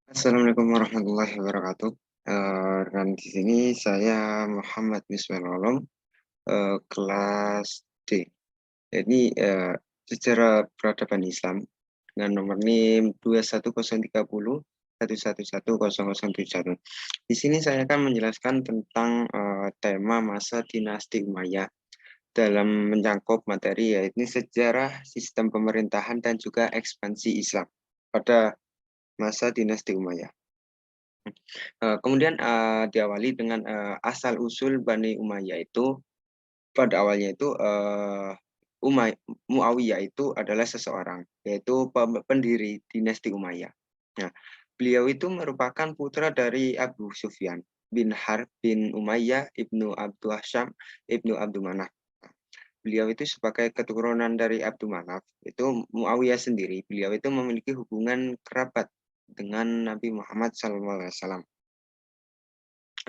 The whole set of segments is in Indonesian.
Assalamualaikum warahmatullahi wabarakatuh. Dan di sini saya Muhammad Miswan Olom, kelas D. Jadi sejarah peradaban Islam dengan nomor NIM 21030111001. Di sini saya akan menjelaskan tentang tema masa dinasti Umayyah dalam mencangkup materi yaitu sejarah sistem pemerintahan dan juga ekspansi Islam pada masa dinasti Umayyah. Kemudian diawali dengan asal-usul Bani Umayyah itu pada awalnya itu Muawiyah itu adalah seseorang, yaitu pendiri dinasti Umayyah. Nah, beliau itu merupakan putra dari Abu Sufyan bin Harb bin Umayyah ibnu Abdul Hasham ibnu Abdul Manaf. Beliau itu sebagai keturunan dari Abdul Manaf, itu Muawiyah sendiri, beliau itu memiliki hubungan kerabat dengan Nabi Muhammad SAW.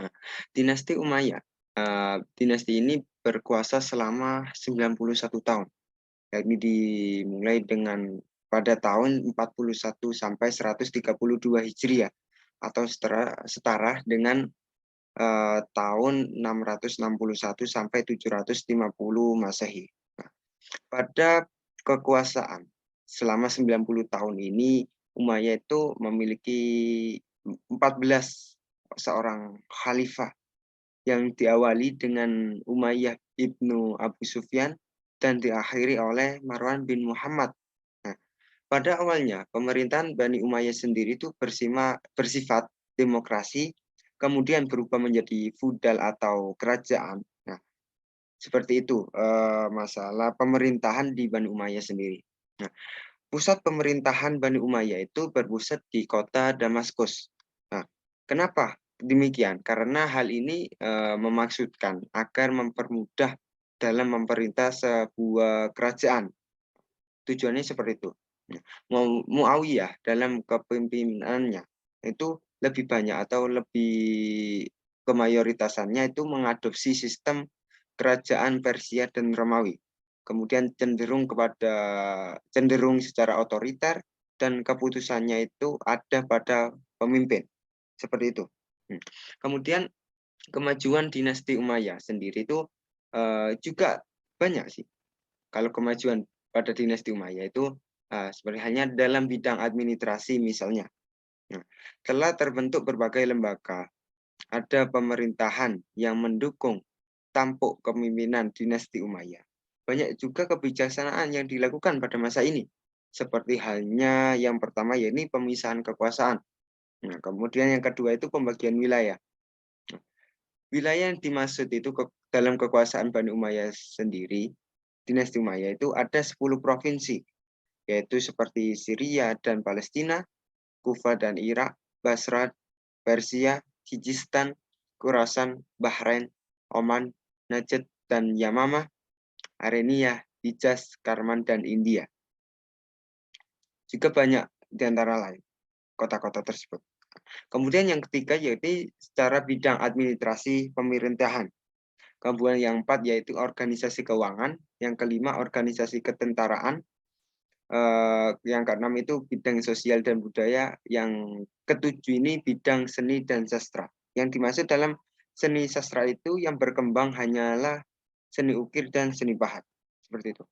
Nah, dinasti Umayyah. Dinasti ini berkuasa selama 91 tahun. Yakni dimulai dengan pada tahun 41 sampai 132 Hijriah atau setara dengan tahun 661 sampai 750 Masehi. Nah, pada kekuasaan selama 90 tahun ini Umayyah itu memiliki 14 seorang khalifah yang diawali dengan Umayyah ibnu Abu Sufyan dan diakhiri oleh Marwan bin Muhammad. Nah, pada awalnya pemerintahan Bani Umayyah sendiri itu bersifat demokrasi, kemudian berubah menjadi feudal atau kerajaan. Nah, seperti itu masalah pemerintahan di Bani Umayyah sendiri. Nah, pusat pemerintahan Bani Umayyah itu berpusat di kota Damaskus. Nah, kenapa demikian? Karena hal ini memaksudkan agar mempermudah dalam memerintah sebuah kerajaan. Tujuannya seperti itu. Nah, Muawiyah dalam kepemimpinannya itu lebih banyak atau lebih kemayoritasanya itu mengadopsi sistem kerajaan Persia dan Romawi. Kemudian cenderung secara otoriter dan keputusannya itu ada pada pemimpin. Seperti itu. Kemudian kemajuan dinasti Umayyah sendiri itu juga banyak sih. Kalau kemajuan pada dinasti Umayyah itu seperti halnya dalam bidang administrasi misalnya. Nah, telah terbentuk berbagai lembaga, ada pemerintahan yang mendukung tampuk kepemimpinan dinasti Umayyah. Banyak juga kebijaksanaan yang dilakukan pada masa ini. Seperti halnya yang pertama yaitu pemisahan kekuasaan. Nah, kemudian yang kedua itu pembagian wilayah. Wilayah yang dimaksud itu dalam kekuasaan Bani Umayyah sendiri, dinasti Umayyah itu ada 10 provinsi, yaitu seperti Syria dan Palestina, Kufa dan Irak, Basra, Persia, Hijistan, Khurasan, Bahrain, Oman, Najd dan Yamamah, Armenia, Hijaz, Karman, dan India. Juga banyak di antara lain kota-kota tersebut. Kemudian yang ketiga yaitu secara bidang administrasi pemerintahan. Kemudian yang keempat yaitu organisasi keuangan, yang kelima organisasi ketentaraan, yang keenam itu bidang sosial dan budaya, yang ketujuh ini bidang seni dan sastra. Yang dimaksud dalam seni sastra itu yang berkembang hanyalah seni ukir dan seni pahat. Seperti itu.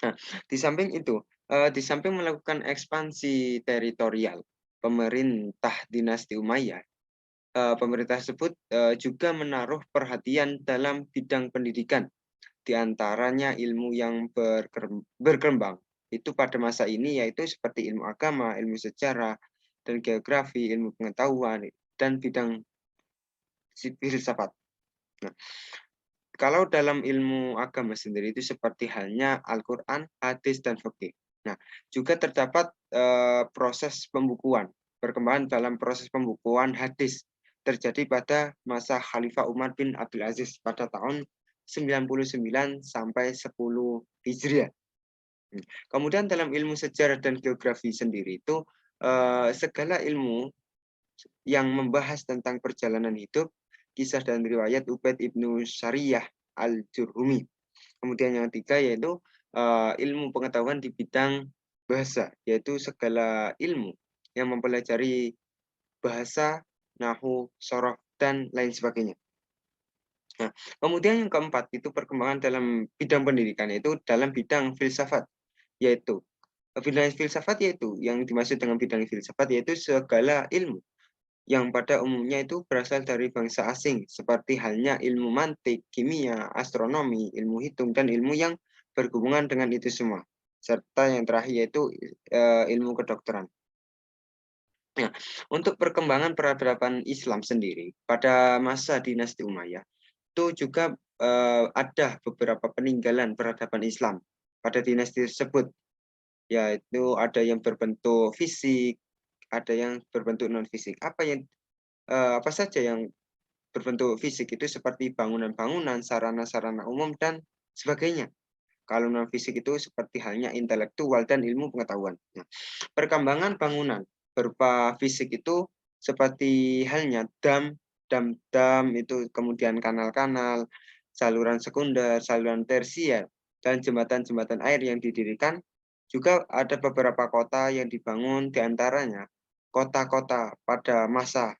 Nah, di samping itu, di samping melakukan ekspansi teritorial, pemerintah dinasti Umayyah, pemerintah tersebut juga menaruh perhatian dalam bidang pendidikan, di antaranya ilmu yang berkembang itu pada masa ini yaitu seperti ilmu agama, ilmu sejarah, dan geografi, ilmu pengetahuan, dan bidang filsafat. Nah, kalau dalam ilmu agama sendiri itu seperti halnya Al-Quran, hadis, dan fikih. Nah, juga terdapat proses pembukuan, perkembangan dalam proses pembukuan hadis terjadi pada masa Khalifah Umar bin Abdul Aziz pada tahun 99 sampai 10 Hijriah. Kemudian dalam ilmu sejarah dan geografi sendiri itu segala ilmu yang membahas tentang perjalanan hidup, kisah dan riwayat Ubaid ibnu Syariyah al-Jurhumi. Kemudian yang ketiga yaitu ilmu pengetahuan di bidang bahasa, yaitu segala ilmu yang mempelajari bahasa, nahu, sorof, dan lain sebagainya. Nah, kemudian yang keempat itu perkembangan dalam bidang pendidikan, yaitu dalam bidang filsafat, yaitu bidang filsafat yaitu yang dimaksud dengan bidang filsafat yaitu segala ilmu yang pada umumnya itu berasal dari bangsa asing, seperti halnya ilmu mantik, kimia, astronomi, ilmu hitung, dan ilmu yang berhubungan dengan itu semua. Serta yang terakhir yaitu ilmu kedokteran. Nah, untuk perkembangan peradaban Islam sendiri pada masa dinasti Umayyah itu juga ada beberapa peninggalan peradaban Islam pada dinasti tersebut, yaitu ada yang berbentuk fisik, ada yang berbentuk non fisik. Apa saja yang berbentuk fisik itu seperti bangunan-bangunan, sarana-sarana umum dan sebagainya. Kalau non fisik itu seperti halnya intelektual dan ilmu pengetahuan. Nah, perkembangan bangunan berupa fisik itu seperti halnya dam itu, kemudian kanal-kanal, saluran sekunder, saluran tersier, dan jembatan-jembatan air yang didirikan. Juga ada beberapa kota yang dibangun, diantaranya kota-kota pada masa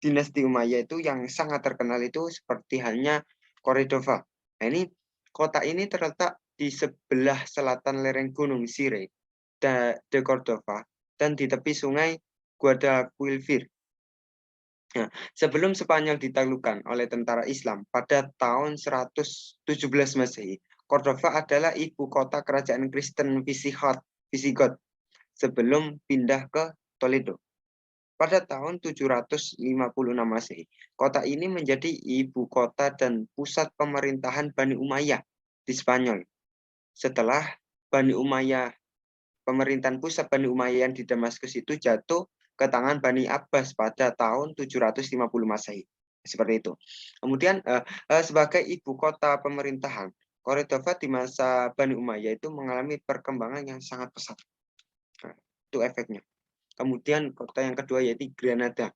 dinasti Umayyah itu yang sangat terkenal itu seperti halnya Cordoba. Nah, kota ini terletak di sebelah selatan lereng Gunung Sire de Cordoba dan di tepi sungai Guadalquivir. Nah, sebelum Spanyol ditaklukkan oleh tentara Islam pada tahun 117 Masehi, Cordoba adalah ibu kota kerajaan Kristen Visigoth sebelum pindah ke Toledo. Pada tahun 756 Masehi, kota ini menjadi ibu kota dan pusat pemerintahan Bani Umayyah di Spanyol. Setelah Bani Umayyah, pemerintahan pusat Bani Umayyah di Damaskus itu jatuh ke tangan Bani Abbas pada tahun 750 Masehi. Seperti itu. Kemudian sebagai ibu kota pemerintahan, Cordoba di masa Bani Umayyah itu mengalami perkembangan yang sangat pesat. Nah, itu efeknya. Kemudian kota yang kedua yaitu Granada.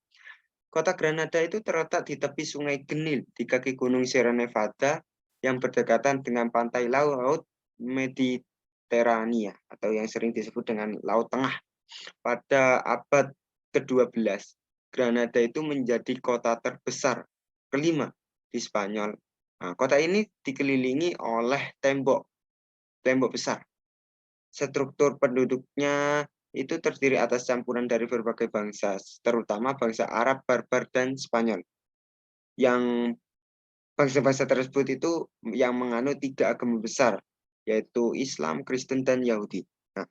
Kota Granada itu terletak di tepi Sungai Genil di kaki Gunung Sierra Nevada yang berdekatan dengan pantai laut Mediterania atau yang sering disebut dengan Laut Tengah. Pada abad ke-12, Granada itu menjadi kota terbesar kelima di Spanyol. Nah, kota ini dikelilingi oleh tembok besar. Struktur penduduknya itu terdiri atas campuran dari berbagai bangsa, terutama bangsa Arab, Barbar, dan Spanyol. Yang bangsa-bangsa tersebut itu yang menganut 3 agama besar, yaitu Islam, Kristen, dan Yahudi. Nah,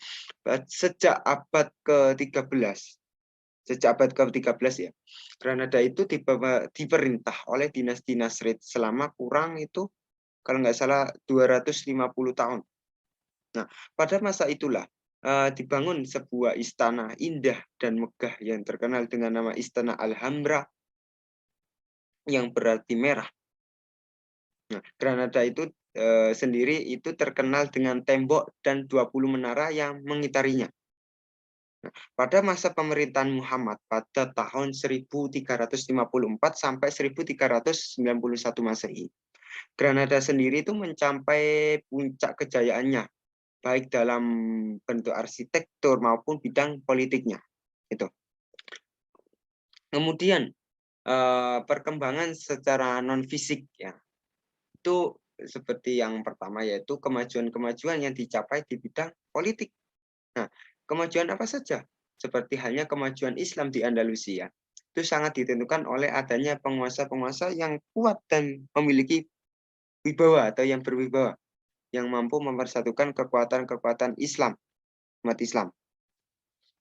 sejak abad ke-13, ya, Granada itu diperintah oleh dinasti Nasrid selama kurang itu, kalau nggak salah, 250 tahun. Nah, pada masa itulah dibangun sebuah istana indah dan megah yang terkenal dengan nama Istana Alhambra yang berarti merah. Nah, Granada itu sendiri itu terkenal dengan tembok dan 20 menara yang mengitarinya. Nah, pada masa pemerintahan Muhammad pada tahun 1354 sampai 1391 Masehi, Granada sendiri itu mencapai puncak kejayaannya baik dalam bentuk arsitektur maupun bidang politiknya. Itu. Kemudian perkembangan secara non fisik ya. Itu seperti yang pertama yaitu kemajuan-kemajuan yang dicapai di bidang politik. Nah, kemajuan apa saja? Seperti halnya kemajuan Islam di Andalusia. Itu sangat ditentukan oleh adanya penguasa-penguasa yang kuat dan memiliki wibawa atau yang berwibawa, yang mampu mempersatukan kekuatan-kekuatan Islam, umat Islam.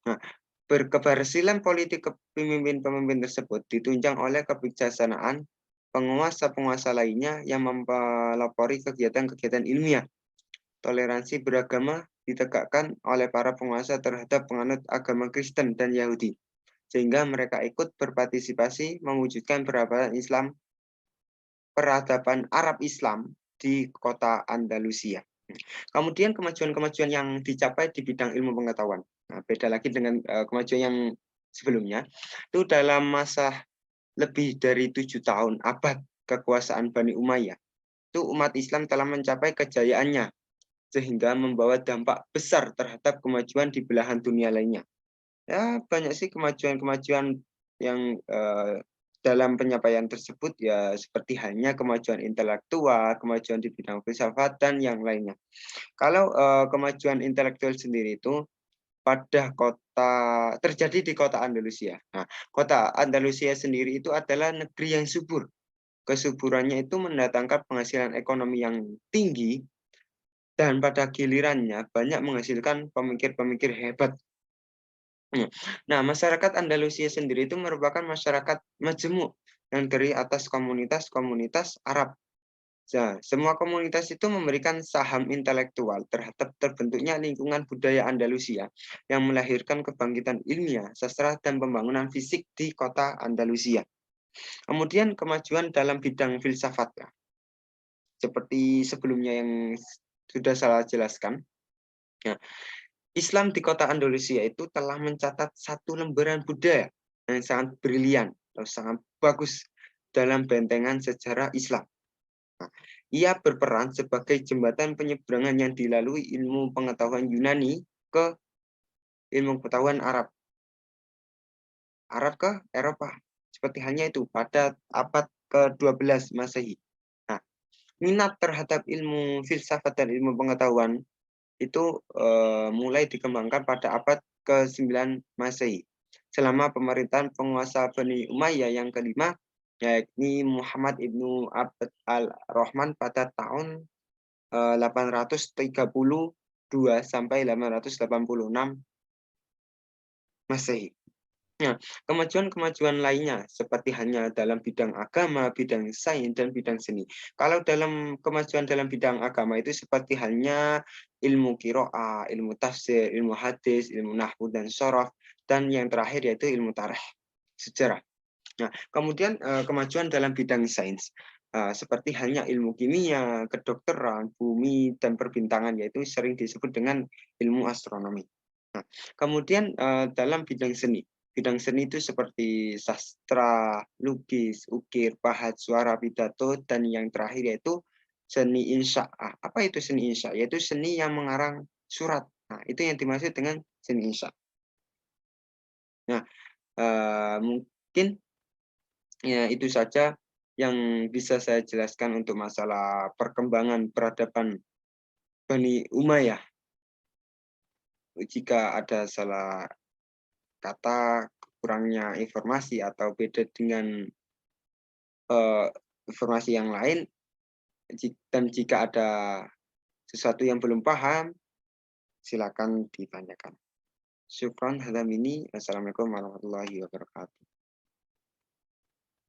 Nah, keberhasilan politik pemimpin-pemimpin tersebut ditunjang oleh kebijaksanaan penguasa-penguasa lainnya yang mempelopori kegiatan-kegiatan ilmiah. Toleransi beragama ditegakkan oleh para penguasa terhadap penganut agama Kristen dan Yahudi, sehingga mereka ikut berpartisipasi mewujudkan peradaban Arab Islam di kota Andalusia. Kemudian kemajuan-kemajuan yang dicapai di bidang ilmu pengetahuan. Nah, beda lagi dengan kemajuan yang sebelumnya. Itu dalam masa lebih dari 7 tahun abad kekuasaan Bani Umayyah, itu umat Islam telah mencapai kejayaannya sehingga membawa dampak besar terhadap kemajuan di belahan dunia lainnya. Ya, banyak sih kemajuan-kemajuan yang, dalam penyampaian tersebut ya seperti halnya kemajuan intelektual, kemajuan di bidang filsafat, dan yang lainnya. Kalau, kemajuan intelektual sendiri itu terjadi di kota Andalusia. Nah, kota Andalusia sendiri itu adalah negeri yang subur. Kesuburannya itu mendatangkan penghasilan ekonomi yang tinggi dan pada gilirannya banyak menghasilkan pemikir-pemikir hebat. Nah, masyarakat Andalusia sendiri itu merupakan masyarakat majemuk yang terdiri atas komunitas-komunitas Arab. Nah, semua komunitas itu memberikan saham intelektual terhadap terbentuknya lingkungan budaya Andalusia yang melahirkan kebangkitan ilmiah, sastra, dan pembangunan fisik di kota Andalusia. Kemudian kemajuan dalam bidang filsafat, ya. Seperti sebelumnya yang sudah saya jelaskan. Nah, Islam di kota Andalusia itu telah mencatat satu lembaran budaya yang sangat brilian atau sangat bagus dalam bentengan sejarah Islam. Nah, ia berperan sebagai jembatan penyeberangan yang dilalui ilmu pengetahuan Yunani ke ilmu pengetahuan Arab ke Eropa. Seperti halnya itu pada abad ke-12 Masehi. Nah, minat terhadap ilmu filsafat dan ilmu pengetahuan itu mulai dikembangkan pada abad ke-9 Masehi. Selama pemerintahan penguasa Bani Umayyah yang kelima, yakni Muhammad ibnu Abd al-Rahman pada tahun 832 sampai 886 Masehi. Nah, kemajuan-kemajuan lainnya seperti hanya dalam bidang agama, bidang sains, dan bidang seni. Kalau dalam kemajuan dalam bidang agama itu seperti halnya ilmu qiraah, ilmu tafsir, ilmu hadis, ilmu nahwu dan sorof, dan yang terakhir yaitu ilmu tarikh, sejarah. Nah, kemudian kemajuan dalam bidang sains seperti halnya ilmu kimia, kedokteran, bumi, dan perbintangan, yaitu sering disebut dengan ilmu astronomi. Nah, kemudian dalam bidang seni itu seperti sastra, lukis, ukir, pahat, suara, pidato, dan yang terakhir yaitu seni insya. Apa itu seni insya? Yaitu seni yang mengarang surat. Nah, itu yang dimaksud dengan seni insya. Nah, mungkin ya itu saja yang bisa saya jelaskan untuk masalah perkembangan peradaban Bani Umayyah. Jika ada salah kata, kurangnya informasi atau beda dengan eh, informasi yang lain, dan jika ada sesuatu yang belum paham, silakan ditanyakan. Syukran, hadam ini. Assalamualaikum warahmatullahi wabarakatuh.